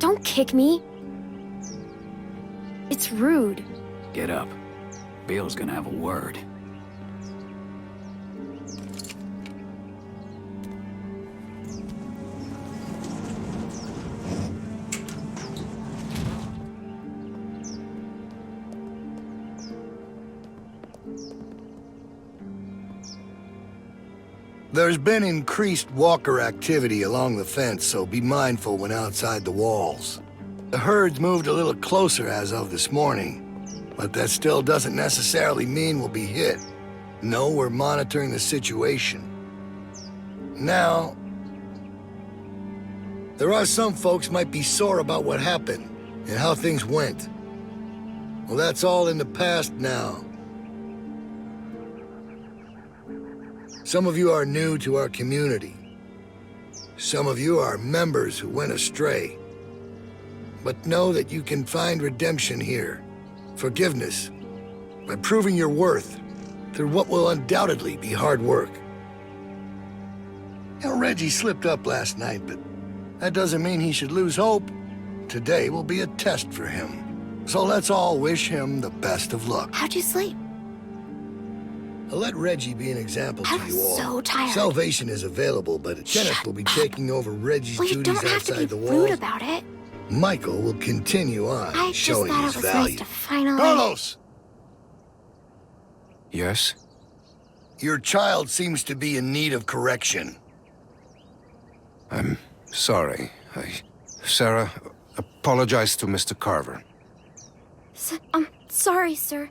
Don't kick me. It's rude. Get up. Bill's gonna have a word. There's been increased walker activity along the fence, so be mindful when outside the walls. The herd's moved a little closer as of this morning, but that still doesn't necessarily mean we'll be hit. No, we're monitoring the situation. Now, there are some folks might be sore about what happened and how things went. Well, that's all in the past now. Some of you are new to our community. Some of you are members who went astray. But know that you can find redemption here, forgiveness, by proving your worth through what will undoubtedly be hard work. Now, Reggie slipped up last night, but that doesn't mean he should lose hope. Today will be a test for him. So let's all wish him the best of luck. How'd you sleep? I'll let Reggie be an example to you all. I'm so tired. Salvation is available, but Kenneth will be taking over Reggie's Well, you duties don't have to be outside the rude walls. about it. Michael will continue on, I just showing thought his it was value. nice to finally... Carlos! Yes? Your child seems to be in need of correction. I'm sorry. Sarah, apologize to Mr. Carver. I'm sorry, sir.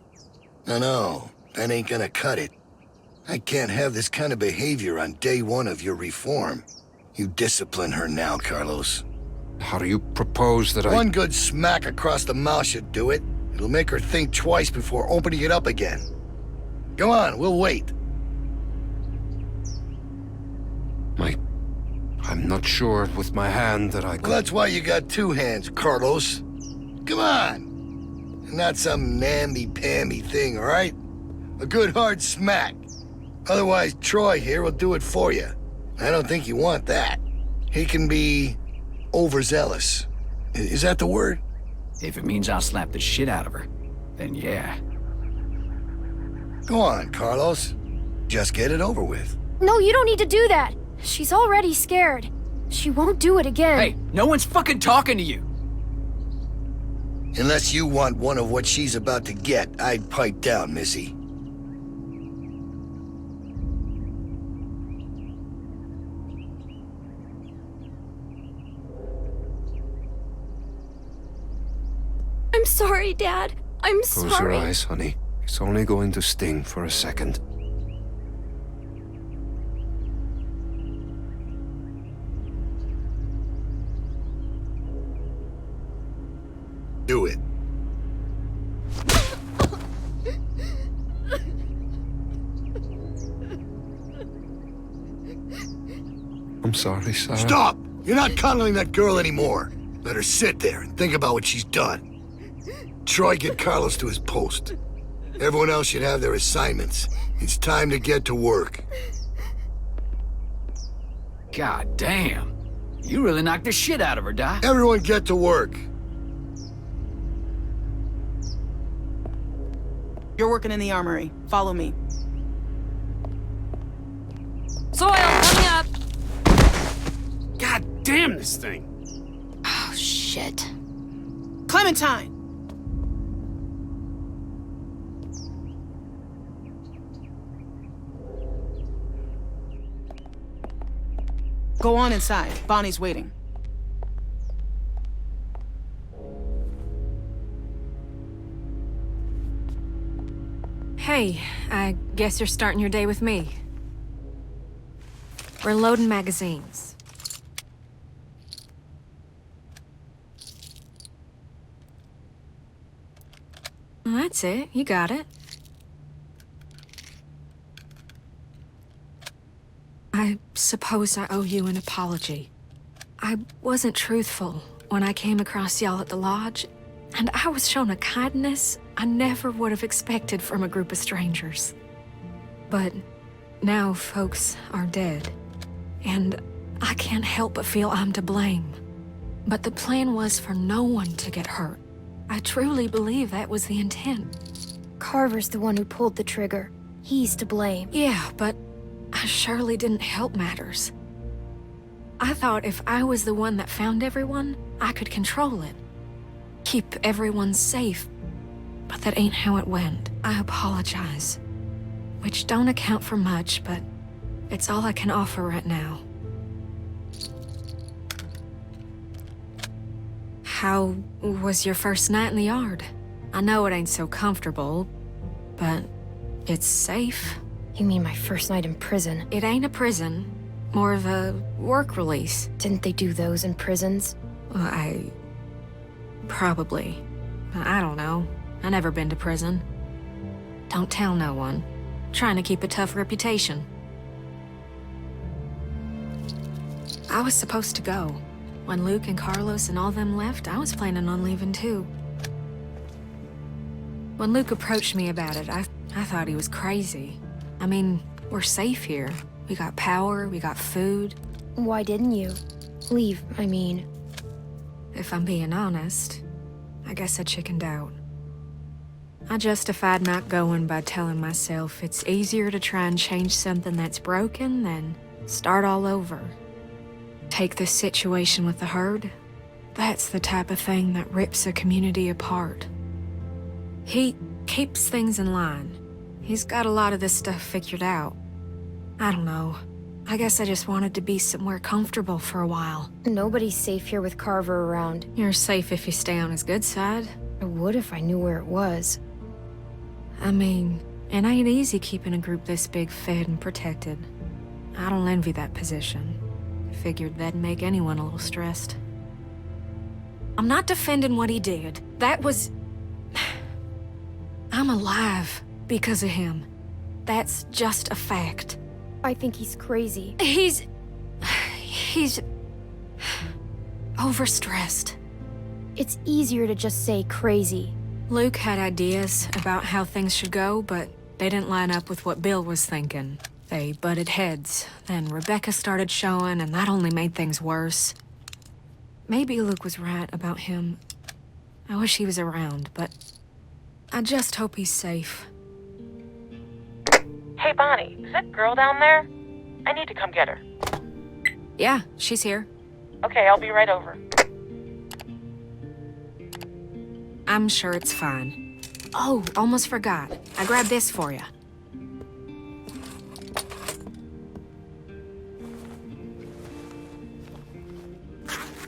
No, that ain't gonna cut it. I can't have this kind of behavior on day one of your reform. You discipline her now, Carlos. How do you propose that One good smack across the mouth should do it. It'll make her think twice before opening it up again. Go on, we'll wait. I'm not sure with my hand that I could... Well, that's why you got two hands, Carlos. Come on. Not some namby-pamby thing, all right? A good hard smack. Otherwise, Troy here will do it for you. I don't think you want that. He can be overzealous. Is that the word? If it means I'll slap the shit out of her, then yeah. Go on, Carlos. Just get it over with. No, you don't need to do that. She's already scared. She won't do it again. Hey, no one's fucking talking to you. Unless you want one of what she's about to get, I'd pipe down, Missy. I'm sorry, Dad. I'm sorry. Close your eyes, honey. It's only going to sting for a second. Do it. I'm sorry, Sarah. Stop! You're not cuddling that girl anymore. Let her sit there and think about what she's done. Troy, get Carlos to his post. Everyone else should have their assignments. It's time to get to work. God damn. You really knocked the shit out of her, Doc. Everyone get to work. You're working in the armory. Follow me. Soil coming up. God damn this thing! Oh, shit. Clementine! Go on inside. Bonnie's waiting. Hey, I guess you're starting your day with me. We're loading magazines. Well, that's it. You got it. I suppose I owe you an apology. I wasn't truthful when I came across y'all at the lodge, and I was shown a kindness I never would have expected from a group of strangers. But now folks are dead, and I can't help but feel I'm to blame. But the plan was for no one to get hurt. I truly believe that was the intent. Carver's the one who pulled the trigger. He's to blame. Yeah, but I surely didn't help matters. I thought if I was the one that found everyone, I could control it. Keep everyone safe. But that ain't how it went. I apologize. Which don't account for much, but it's all I can offer right now. How was your first night in the yard? I know it ain't so comfortable, but it's safe. You mean my first night in prison? It ain't a prison, more of a work release. Didn't they do those in prisons? Well, probably. I don't know. I never been to prison. Don't tell no one. Trying to keep a tough reputation. I was supposed to go. When Luke and Carlos and all them left, I was planning on leaving too. When Luke approached me about it, I thought he was crazy. I mean, we're safe here. We got power, we got food. Why didn't you? Leave, I mean. If I'm being honest, I guess I chickened out. I justified not going by telling myself it's easier to try and change something that's broken than start all over. Take this situation with the herd. That's the type of thing that rips a community apart. He keeps things in line. He's got a lot of this stuff figured out. I don't know. I guess I just wanted to be somewhere comfortable for a while. Nobody's safe here with Carver around. You're safe if you stay on his good side. I would if I knew where it was. I mean, it ain't easy keeping a group this big fed and protected. I don't envy that position. Figured that'd make anyone a little stressed. I'm not defending what he did. That was... I'm alive because of him. That's just a fact. I think he's crazy. He's overstressed. It's easier to just say crazy. Luke had ideas about how things should go, but they didn't line up with what Bill was thinking. They butted heads. Then Rebecca started showing, and that only made things worse. Maybe Luke was right about him. I wish he was around, but I just hope he's safe. Hey, Bonnie, is that girl down there? I need to come get her. Yeah, she's here. Okay, I'll be right over. I'm sure it's fine. Oh, almost forgot. I grabbed this for you.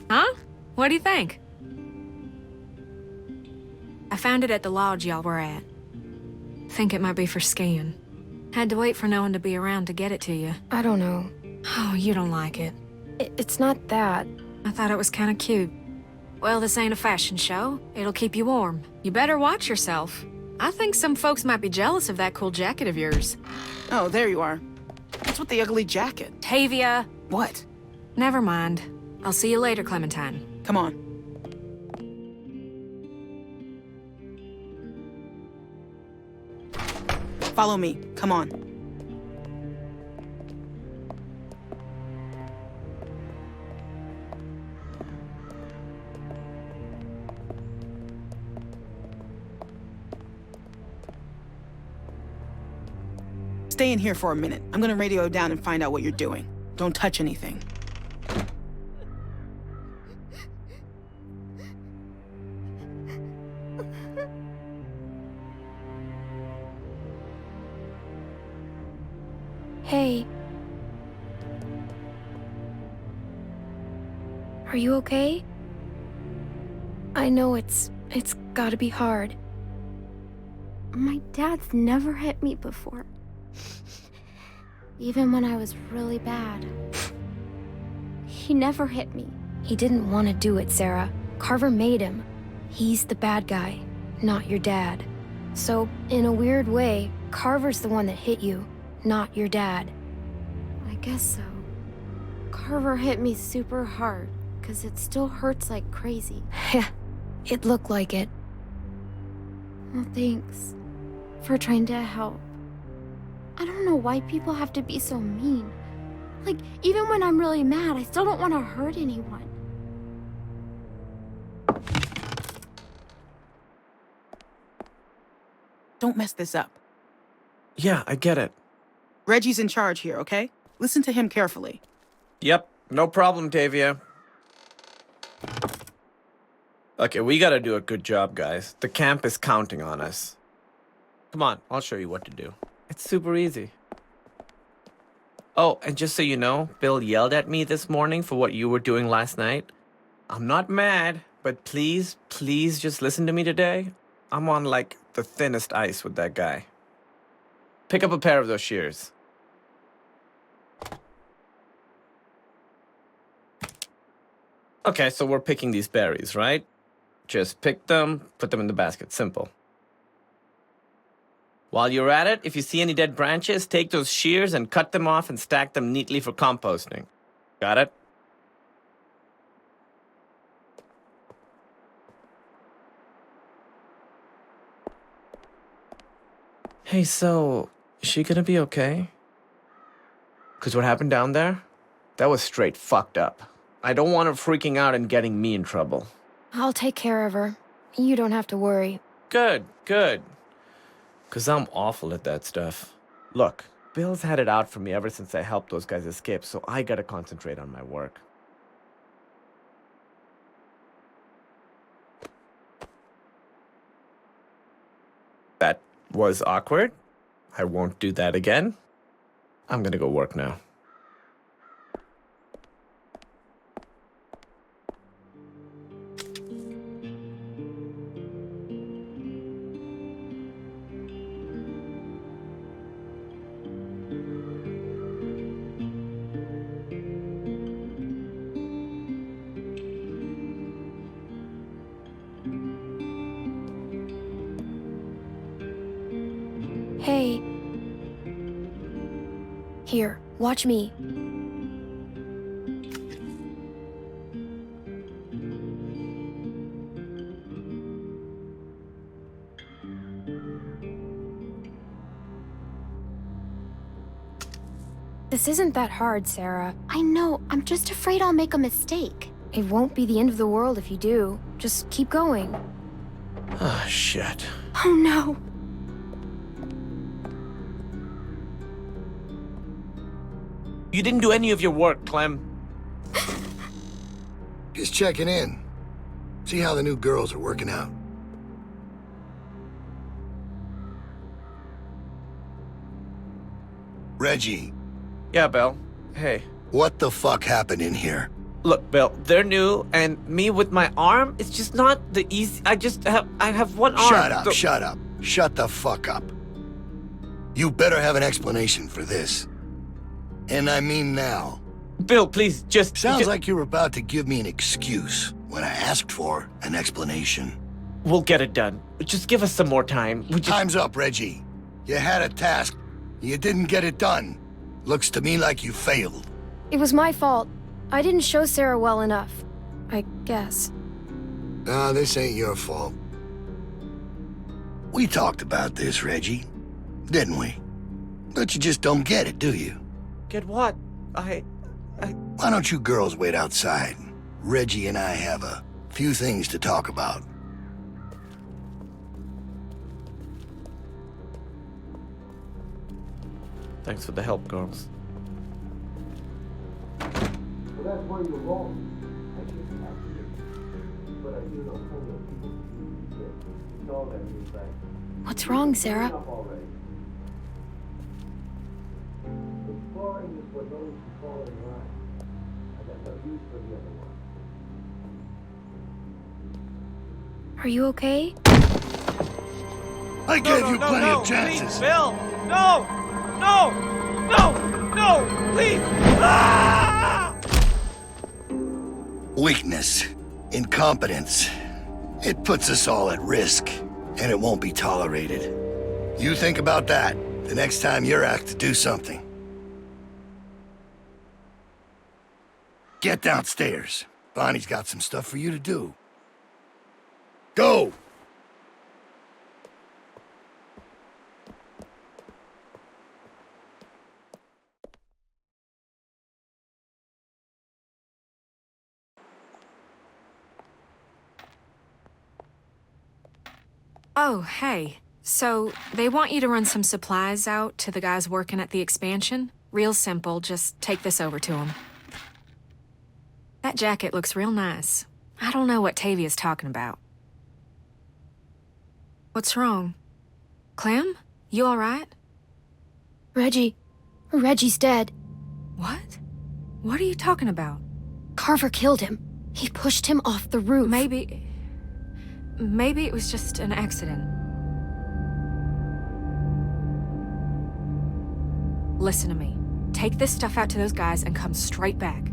Huh? What do you think? I found it at the lodge y'all were at. Think it might be for skiing. Had to wait for no one to be around to get it to you. I don't know. Oh, you don't like it. It's not that. I thought it was kind of cute. Well, this ain't a fashion show. It'll keep you warm. You better watch yourself. I think some folks might be jealous of that cool jacket of yours. Oh, there you are. What's with the ugly jacket? Tavia! What? Never mind. I'll see you later, Clementine. Come on. Follow me. Come on. Stay in here for a minute. I'm gonna radio down and find out what you're doing. Don't touch anything. Hey. Are you okay? I know it's gotta be hard. My dad's never hit me before. Even when I was really bad. He never hit me. He didn't want to do it, Sarah. Carver made him. He's the bad guy, not your dad. So, in a weird way, Carver's the one that hit you, not your dad. I guess so. Carver hit me super hard, 'cause it still hurts like crazy. Yeah, it looked like it. Well, thanks for trying to help. I don't know why people have to be so mean. Like, even when I'm really mad, I still don't want to hurt anyone. Don't mess this up. Yeah, I get it. Reggie's in charge here, okay? Listen to him carefully. Yep, no problem, Tavia. Okay, we gotta do a good job, guys. The camp is counting on us. Come on, I'll show you what to do. It's super easy. Oh, and just so you know, Bill yelled at me this morning for what you were doing last night. I'm not mad, but please, please just listen to me today. I'm on, like, the thinnest ice with that guy. Pick up a pair of those shears. Okay, so we're picking these berries, right? Just pick them, put them in the basket. Simple. While you're at it, if you see any dead branches, take those shears and cut them off and stack them neatly for composting. Got it? Hey, so, is she gonna be okay? 'Cause what happened down there? That was straight fucked up. I don't want her freaking out and getting me in trouble. I'll take care of her. You don't have to worry. Good, good. 'Cause I'm awful at that stuff. Look, Bill's had it out for me ever since I helped those guys escape, so I gotta concentrate on my work. That was awkward. I won't do that again. I'm gonna go work now. Hey. Here, watch me. This isn't that hard, Sarah. I know, I'm just afraid I'll make a mistake. It won't be the end of the world if you do. Just keep going. Ah, shit. Oh no. You didn't do any of your work, Clem. Just checking in. See how the new girls are working out. Reggie. Yeah, Bill. Hey. What the fuck happened in here? Look, Bill, they're new, and me with my arm, it's just not the easy... I have one arm. Shut up, shut up. Shut the fuck up. You better have an explanation for this. And I mean now. Bill, please, just... Sounds like you were about to give me an excuse when I asked for an explanation. We'll get it done. Just give us some more time. Time's up, Reggie. You had a task. You didn't get it done. Looks to me like you failed. It was my fault. I didn't show Sarah well enough. I guess. Nah, this ain't your fault. We talked about this, Reggie. Didn't we? But you just don't get it, do you? Get what? Why don't you girls wait outside? Reggie and I have a few things to talk about. Thanks for the help, girls. Well, that's where you're wrong. I shouldn't have to. But I do know plenty of people who do this. It's all that new thing. What's wrong, Sarah? Already. Exploring is for those who fall in line. I got no use for the other one. Are you okay? I gave you plenty of chances. Please, Bill! No! No! No! No! Please! Ah! Weakness, incompetence. It puts us all at risk, and it won't be tolerated. You think about that the next time you're asked to do something. Get downstairs. Bonnie's got some stuff for you to do. Go! Oh, hey. So, they want you to run some supplies out to the guys working at the expansion. Real simple, just take this over to them. That jacket looks real nice. I don't know what Tavia's talking about. What's wrong? Clem? You all right? Reggie's dead. What? What are you talking about? Carver killed him. He pushed him off the roof. Maybe it was just an accident. Listen to me. Take this stuff out to those guys and come straight back.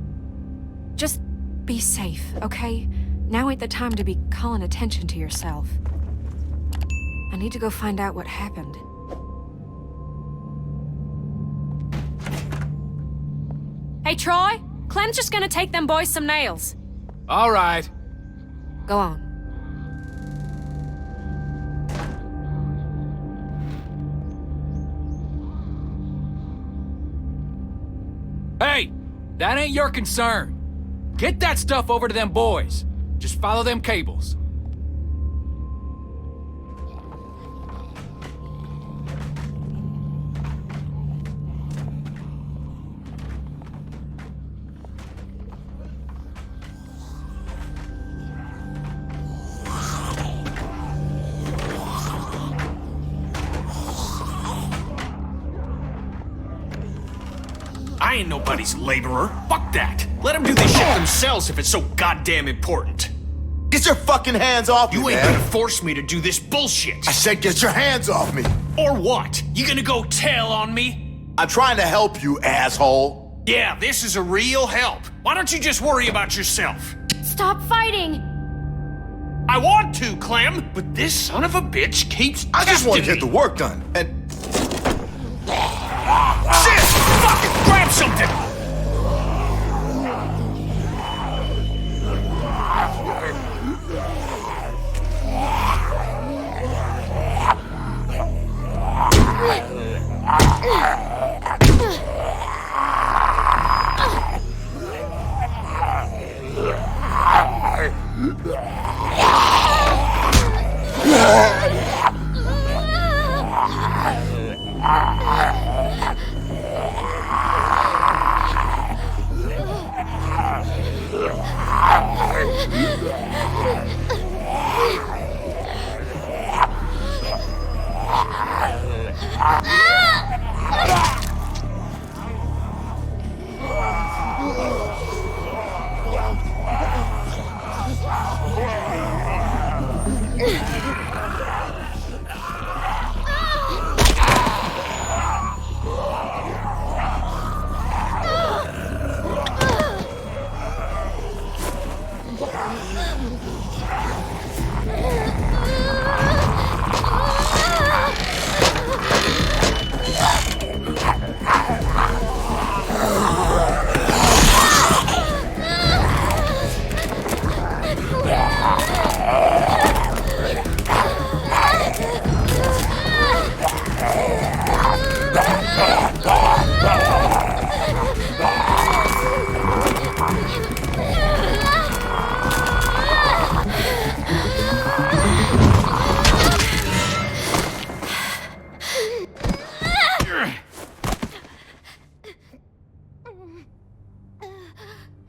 Just be safe, okay? Now ain't the time to be calling attention to yourself. I need to go find out what happened. Hey, Troy! Clem's just gonna take them boys some nails. All right. Go on. Hey, that ain't your concern. Get that stuff over to them boys. Just follow them cables. I ain't nobody's laborer. Fuck that. Let them do this shit themselves if it's so goddamn important. Get your fucking hands off me, You ain't man. gonna force me to do this bullshit. I said get your hands off me. Or what? You gonna go tell on me? I'm trying to help you, asshole. Yeah, this is a real help. Why don't you just worry about yourself? Stop fighting! I want to, Clem, but this son of a bitch keeps I just want to testing get the me. work done. And Shit! Fuck! Grab something!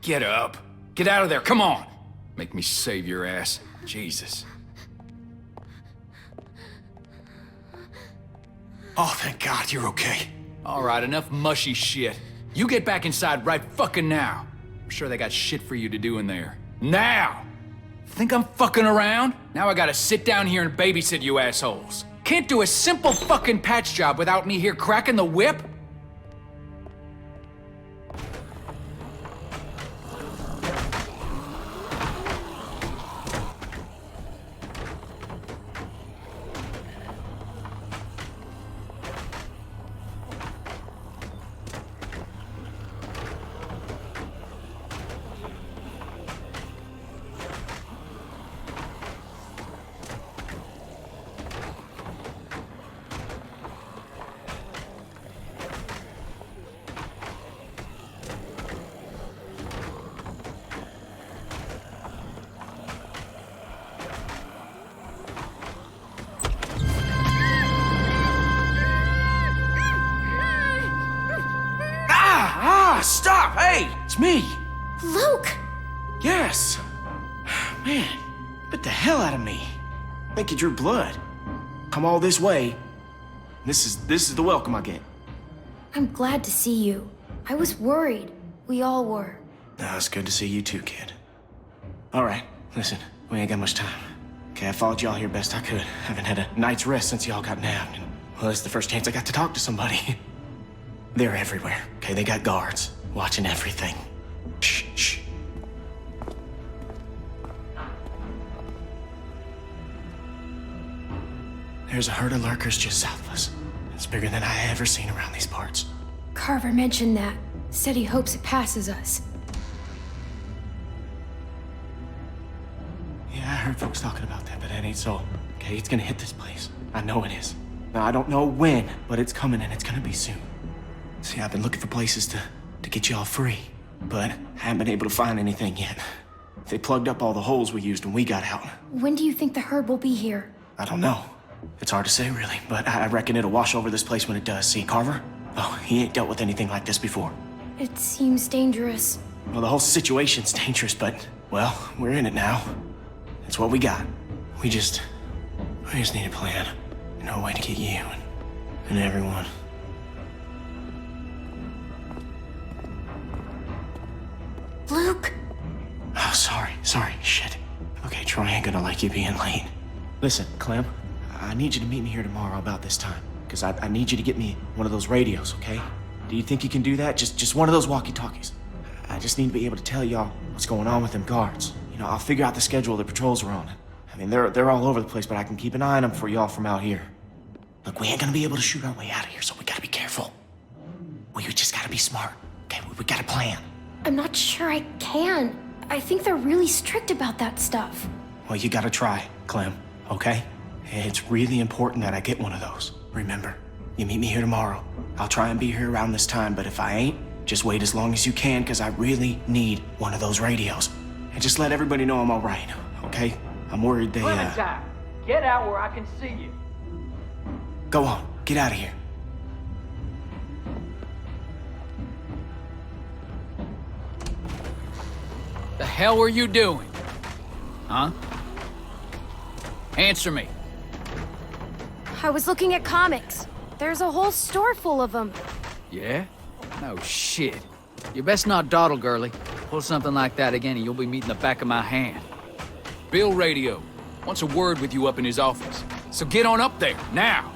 Get up. Get out of there, come on. Make me save your ass. Jesus. Oh, thank God you're okay. All right, enough mushy shit. You get back inside right fucking now. I'm sure they got shit for you to do in there. Now! Think I'm fucking around? Now I gotta sit down here and babysit you assholes. Can't do a simple fucking patch job without me here cracking the whip? Yes! Man, bit the hell out of me. Think you drew blood. Come all this way. This is the welcome I get. I'm glad to see you. I was worried. We all were. No, it's good to see you too, kid. All right, listen, we ain't got much time. Okay, I followed y'all here best I could. Haven't had a night's rest since y'all got nabbed. And, well, it's the first chance I got to talk to somebody. They're everywhere, okay? They got guards watching everything. Shh, shh. There's a herd of lurkers just south of us. It's bigger than I ever seen around these parts. Carver mentioned that. Said he hopes it passes us. Yeah, I heard folks talking about that, but that ain't so. Okay, it's gonna hit this place. I know it is. Now, I don't know when, but it's coming and it's gonna be soon. See, I've been looking for places to get y'all free, but haven't been able to find anything yet. They plugged up all the holes we used when we got out. When do you think the herd will be here? I don't know. It's hard to say, really, but I reckon it'll wash over this place when it does. See, Carver? Oh, he ain't dealt with anything like this before. It seems dangerous. Well, the whole situation's dangerous, but, well, we're in it now. It's what we got. We just need a plan. No way to get you and everyone. Luke! Oh, sorry, shit. Okay, Troy ain't gonna like you being late. Listen, Clem, I need you to meet me here tomorrow about this time, because I need you to get me one of those radios, okay? Do you think you can do that? Just one of those walkie-talkies. I just need to be able to tell y'all what's going on with them guards. You know, I'll figure out the schedule the patrols are on. I mean, they're all over the place, but I can keep an eye on them for y'all from out here. Look, we ain't gonna be able to shoot our way out of here, so we gotta be careful. We just gotta be smart, okay? We got a plan. I'm not sure I can. I think they're really strict about that stuff. Well, you gotta try, Clem, okay? It's really important that I get one of those. Remember, you meet me here tomorrow. I'll try and be here around this time, but if I ain't, just wait as long as you can, because I really need one of those radios. And just let everybody know I'm all right, okay? I'm worried they, Clementine, get out where I can see you. Go on, get out of here. The hell were you doing? Huh? Answer me. I was looking at comics. There's a whole store full of them. Yeah? No shit. You best not dawdle, girlie. Pull something like that again and you'll be meeting the back of my hand. Bill Radio wants a word with you up in his office. So get on up there, now!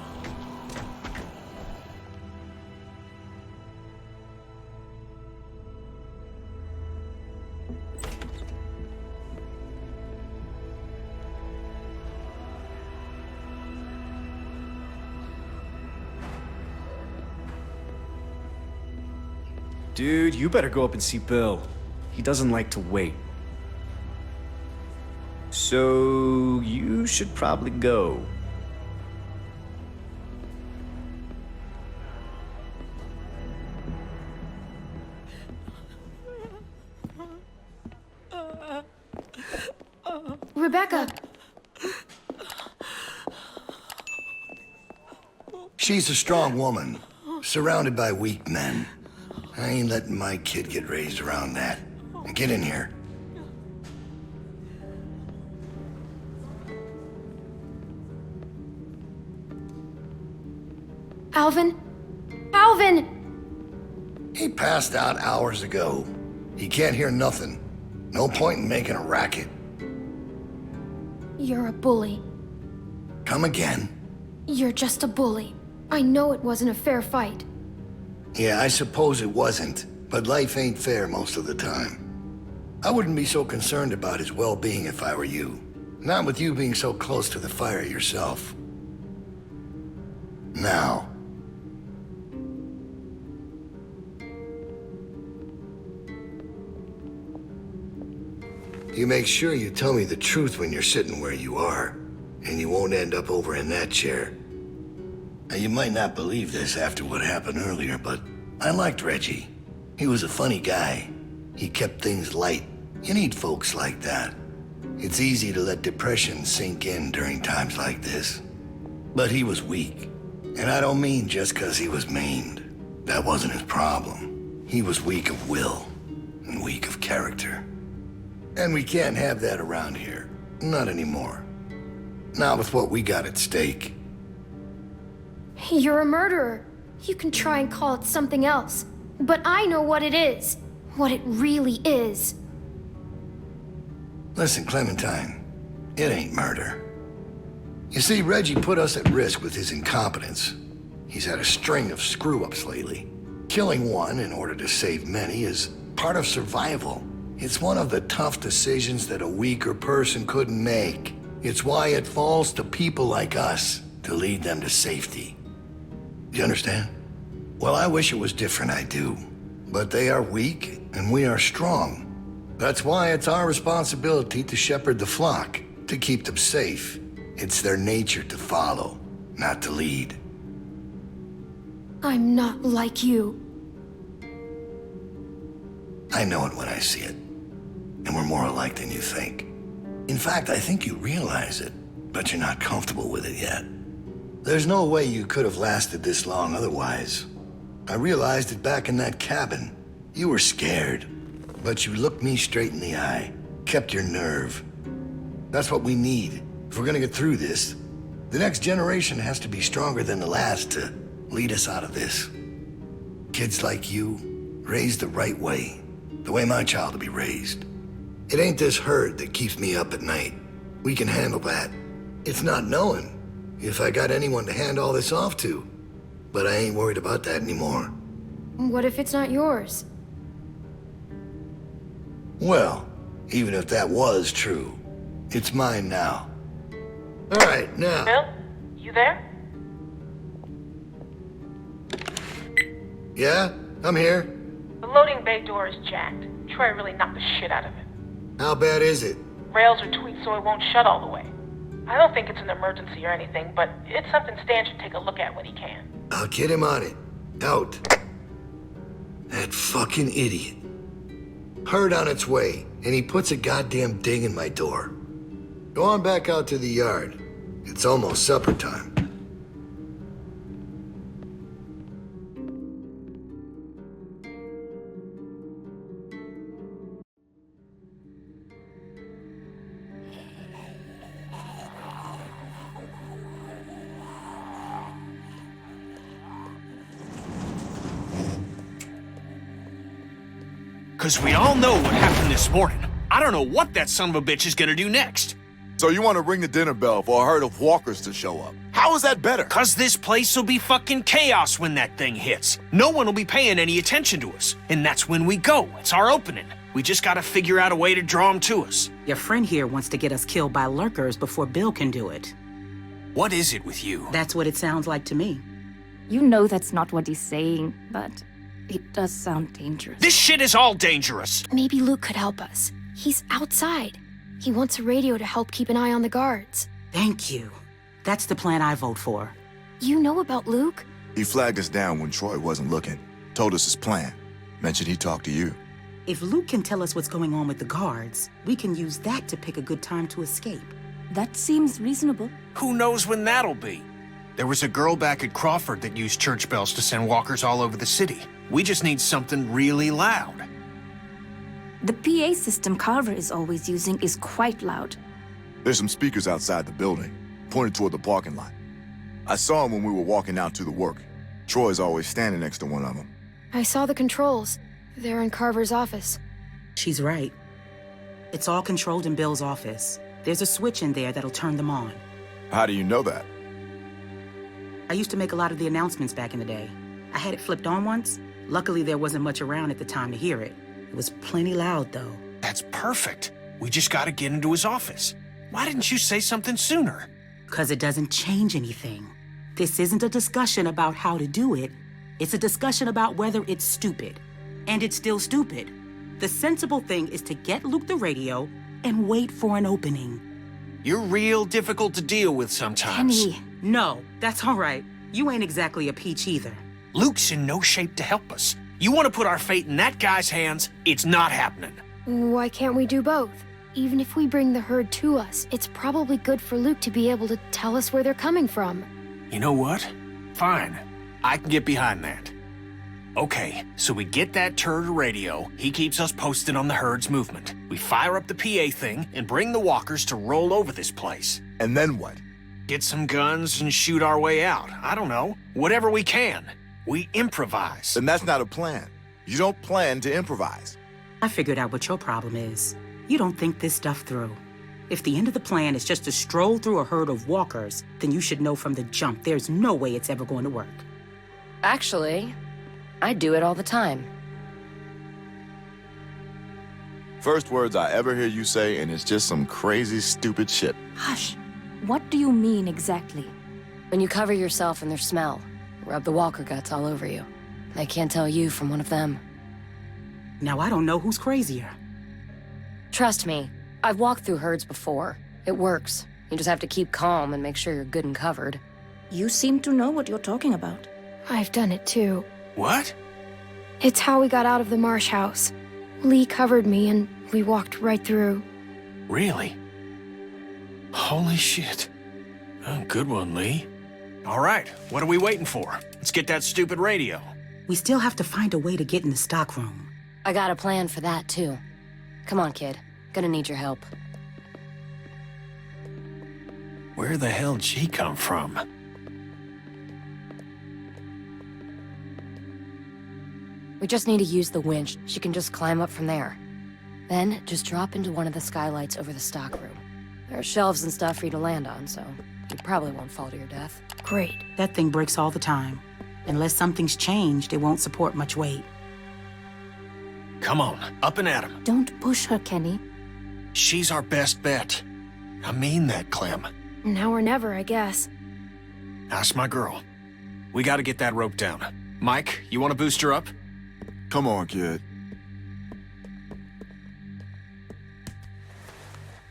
Dude, you better go up and see Bill. He doesn't like to wait. So, you should probably go. Rebecca! She's a strong woman, surrounded by weak men. I ain't letting my kid get raised around that. Get in here. Alvin? Alvin! He passed out hours ago. He can't hear nothing. No point in making a racket. You're a bully. Come again? You're just a bully. I know it wasn't a fair fight. Yeah, I suppose it wasn't, but life ain't fair most of the time. I wouldn't be so concerned about his well-being if I were you. Not with you being so close to the fire yourself. Now. You make sure you tell me the truth when you're sitting where you are, and you won't end up over in that chair. Now, you might not believe this after what happened earlier, but I liked Reggie. He was a funny guy. He kept things light. You need folks like that. It's easy to let depression sink in during times like this. But he was weak. And I don't mean just because he was maimed. That wasn't his problem. He was weak of will and weak of character. And we can't have that around here. Not anymore. Not with what we got at stake. You're a murderer. You can try and call it something else. But I know what it is. What it really is. Listen, Clementine, it ain't murder. You see, Reggie put us at risk with his incompetence. He's had a string of screw-ups lately. Killing one in order to save many is part of survival. It's one of the tough decisions that a weaker person couldn't make. It's why it falls to people like us to lead them to safety. You understand? Well, I wish it was different, I do. But they are weak, and we are strong. That's why it's our responsibility to shepherd the flock, to keep them safe. It's their nature to follow, not to lead. I'm not like you. I know it when I see it. And we're more alike than you think. In fact, I think you realize it, but you're not comfortable with it yet. There's no way you could have lasted this long otherwise. I realized it back in that cabin. You were scared, but you looked me straight in the eye, kept your nerve. That's what we need. If we're gonna get through this, the next generation has to be stronger than the last to lead us out of this. Kids like you, raised the right way, the way my child will be raised. It ain't this hurt that keeps me up at night. We can handle that. It's not knowing if I got anyone to hand all this off to. But I ain't worried about that anymore. What if it's not yours? Well, even if that was true, it's mine now. All right, now. Bill, you there? Yeah, I'm here. The loading bay door is jacked. Troy really knocked the shit out of it. How bad is it? Rails are tweaked so it won't shut all the way. I don't think it's an emergency or anything, but it's something Stan should take a look at when he can. I'll get him on it. Out. That fucking idiot. Heard on its way, and he puts a goddamn ding in my door. Go on back out to the yard. It's almost supper time. Because we all know what happened this morning. I don't know what that son of a bitch is gonna do next. So you want to ring the dinner bell for a herd of walkers to show up? How is that better? Because this place will be fucking chaos when that thing hits. No one will be paying any attention to us. And that's when we go. It's our opening. We just gotta figure out a way to draw them to us. Your friend here wants to get us killed by lurkers before Bill can do it. What is it with you? That's what it sounds like to me. You know that's not what he's saying, but it does sound dangerous. This shit is all dangerous. Maybe Luke could help us. He's outside. He wants a radio to help keep an eye on the guards. Thank you. That's the plan I vote for. You know about Luke? He flagged us down when Troy wasn't looking. Told us his plan. Mentioned he'd talk to you. If Luke can tell us what's going on with the guards, we can use that to pick a good time to escape. That seems reasonable. Who knows when that'll be? There was a girl back at Crawford that used church bells to send walkers all over the city. We just need something really loud. The PA system Carver is always using is quite loud. There's some speakers outside the building, pointed toward the parking lot. I saw them when we were walking out to the work. Troy's always standing next to one of them. I saw the controls. They're in Carver's office. She's right. It's all controlled in Bill's office. There's a switch in there that'll turn them on. How do you know that? I used to make a lot of the announcements back in the day. I had it flipped on once. Luckily, there wasn't much around at the time to hear it. It was plenty loud, though. That's perfect. We just gotta get into his office. Why didn't you say something sooner? 'Cause it doesn't change anything. This isn't a discussion about how to do it. It's a discussion about whether it's stupid. And it's still stupid. The sensible thing is to get Luke the radio and wait for an opening. You're real difficult to deal with sometimes. Kenny. No, that's all right. You ain't exactly a peach either. Luke's in no shape to help us. You want to put our fate in that guy's hands, it's not happening. Why can't we do both? Even if we bring the herd to us, it's probably good for Luke to be able to tell us where they're coming from. You know what? Fine. I can get behind that. Okay, so we get that turd radio, he keeps us posted on the herd's movement. We fire up the PA thing and bring the walkers to roll over this place. And then what? Get some guns and shoot our way out. I don't know. Whatever we can. We improvise. Then that's not a plan. You don't plan to improvise. I figured out what your problem is. You don't think this stuff through. If the end of the plan is just to stroll through a herd of walkers, then you should know from the jump there's no way it's ever going to work. Actually, I do it all the time. First words I ever hear you say, and it's just some crazy, stupid shit. Hush. What do you mean exactly? When you cover yourself in their smell, rub the walker guts all over you. They can't tell you from one of them. Now I don't know who's crazier. Trust me, I've walked through herds before. It works. You just have to keep calm and make sure you're good and covered. You seem to know what you're talking about. I've done it too. What? It's how we got out of the marsh house. Lee covered me and we walked right through. Really? Holy shit. Oh, good one, Lee. All right, what are we waiting for? Let's get that stupid radio. We still have to find a way to get in the stockroom. I got a plan for that, too. Come on, kid. Gonna need your help. Where the hell'd she come from? We just need to use the winch. She can just climb up from there. Then, just drop into one of the skylights over the stockroom. There are shelves and stuff for you to land on, so you probably won't fall to your death. Great. That thing breaks all the time. Unless something's changed, it won't support much weight. Come on, up and at 'em. Don't push her, Kenny. She's our best bet. I mean that, Clem. Now or never, I guess. That's my girl. We gotta get that rope down. Mike, you wanna boost her up? Come on, kid.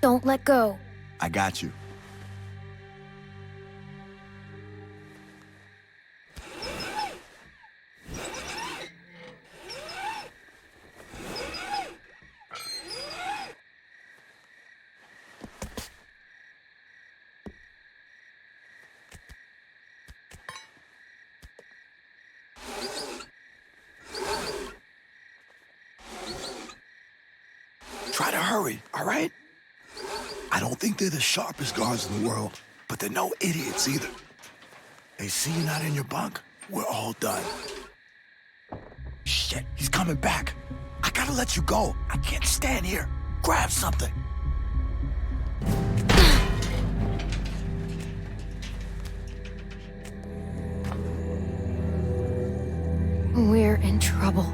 Don't let go. I got you. Try to hurry, all right? I don't think they're the sharpest guards in the world, but they're no idiots either. They see you're not in your bunk, we're all done. Shit, he's coming back. I gotta let you go. I can't stand here. Grab something. We're in trouble.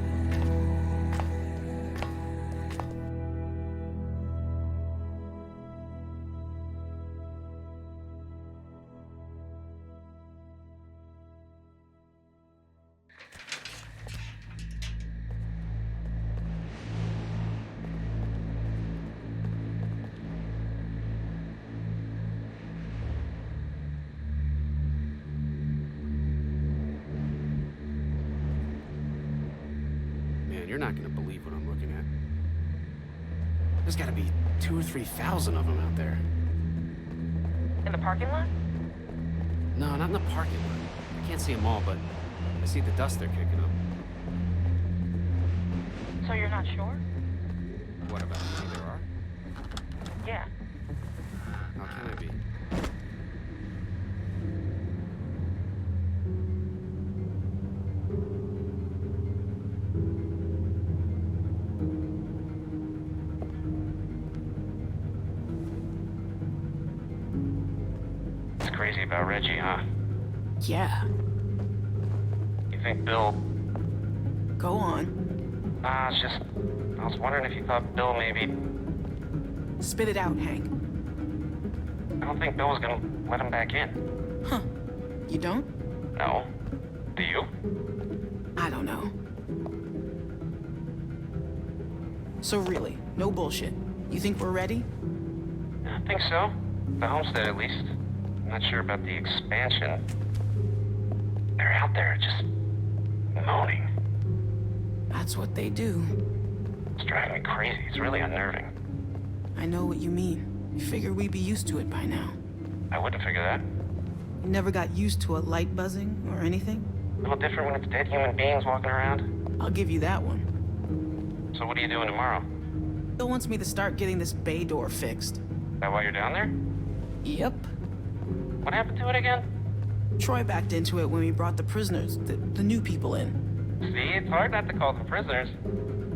You're not gonna believe what I'm looking at. There's gotta be 2,000 or 3,000 of them out there. In the parking lot? No, not in the parking lot. I can't see them all, but I see the dust they're kicking up. So you're not sure? What about maybe there are? Yeah. How can I be? Crazy about Reggie, huh? Yeah. You think Bill... Go on. It's just... I was wondering if you thought Bill maybe... Spit it out, Hank. I don't think Bill was gonna let him back in. Huh. You don't? No. Do you? I don't know. So really, no bullshit. You think we're ready? I think so. The homestead, at least. I'm not sure about the expansion. They're out there just moaning. That's what they do. It's driving me crazy. It's really unnerving. I know what you mean. You figure we'd be used to it by now. I wouldn't figure that. You never got used to a light buzzing or anything? A little different when it's dead human beings walking around. I'll give you that one. So what are you doing tomorrow? Bill wants me to start getting this bay door fixed. Is that why you're down there? Yep. What happened to it again? Troy backed into it when we brought the prisoners, the new people in. See, it's hard not to call them prisoners.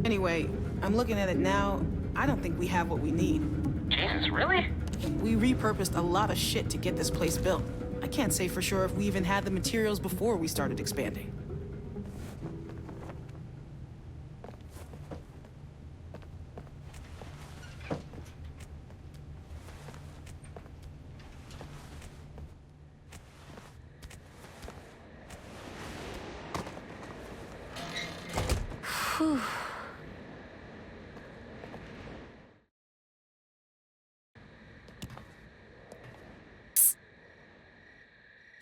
Anyway, I'm looking at it now. I don't think we have what we need. Jesus, really? We repurposed a lot of shit to get this place built. I can't say for sure if we even had the materials before we started expanding. Whew.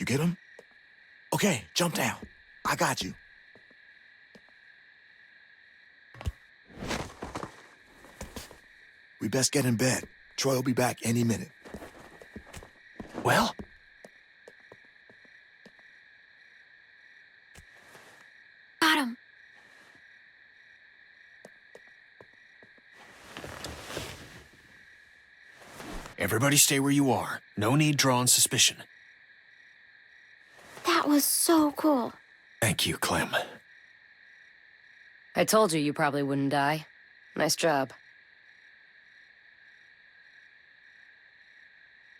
You get him? Okay, jump down. I got you. We best get in bed. Troy will be back any minute. Well? Got him. Everybody stay where you are. No need drawing suspicion. That was so cool. Thank you, Clem. I told you probably wouldn't die. Nice job.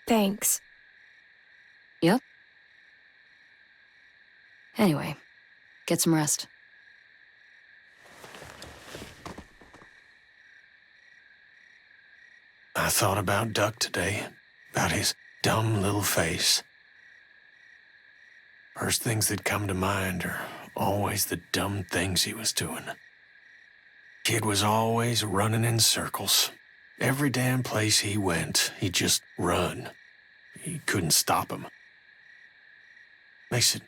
Thanks. Yep. Anyway, get some rest. I thought about Duck today, about his dumb little face. First things that come to mind are always the dumb things he was doing. Kid was always running in circles. Every damn place he went, he'd just run. You couldn't stop him. Makes it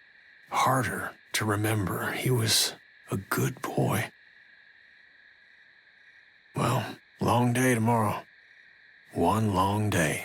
harder to remember he was a good boy. Well, long day tomorrow. One long day.